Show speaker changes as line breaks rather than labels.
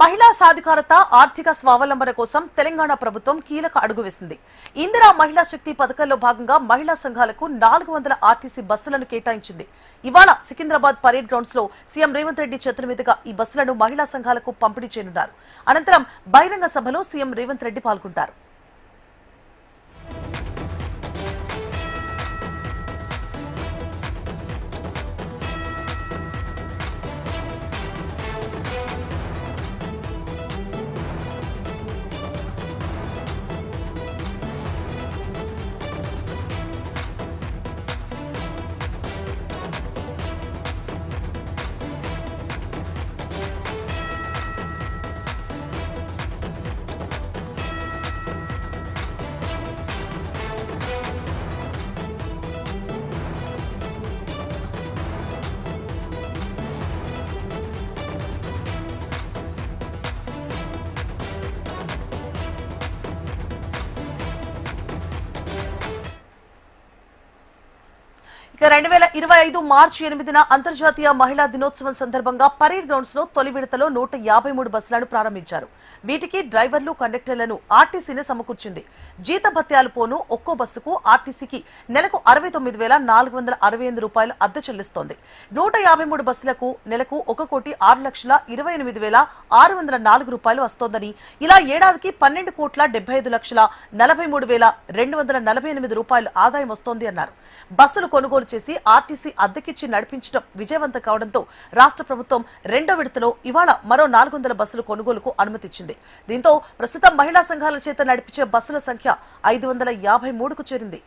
మహిళా సాధికారత ఆర్థిక స్వావలంబన కోసం తెలంగాణ ప్రభుత్వం కీలక అడుగు వేసింది. ఇందిరా మహిళా శక్తి పథకంలో భాగంగా మహిళా సంఘాలకు 400 ఆర్టీసీ బస్సులను కేటాయించింది. ఇవాళ సికింద్రాబాద్ పరేడ్ గ్రౌండ్స్ లో సీఎం రేవంత్ రెడ్డి చేతుల మీదుగా ఈ బస్సులను మహిళా సంఘాలకు పంపిణీ చేయనున్నారు. అనంతరం బహిరంగ సభలో సీఎం రేవంత్ రెడ్డి పాల్గొంటారు. ఇక 2025 మార్చి 8న అంతర్జాతీయ మహిళా దినోత్సవం సందర్భంగా పరేడ్ గ్రౌండ్స్ లో తొలి విడతలో 153 బస్సులను ప్రారంభించారు. వీటికి డ్రైవర్లు, కండక్టర్లను ఆర్టీసీనే సమకూర్చింది. జీతభత్యాలు పోను ఒక్కో బస్సుకు ఆర్టీసీకి నెలకు 69,468 రూపాయలు అద్దె చెల్లిస్తోంది. 153 బస్సులకు నెలకు 1,28,604 రూపాయలు వస్తోందని, ఇలా ఏడాదికి 12,75,43,248 రూపాయలు ఆదాయం వస్తోంది అన్నారు. బస్సులు కొనుగోలు చేసి ఆర్టీసీ అద్దెకిచ్చి నడిపించడం విజయవంతం కావడంతో రాష్ట్ర ప్రభుత్వం రెండో విడతలో ఇవాళ మరో 400 బస్సులు కొనుగోలుకు అనుమతిచ్చింది. దీంతో ప్రస్తుతం మహిళా సంఘాల చేత నడిపించే బస్సుల సంఖ్య 553కు చేరింది.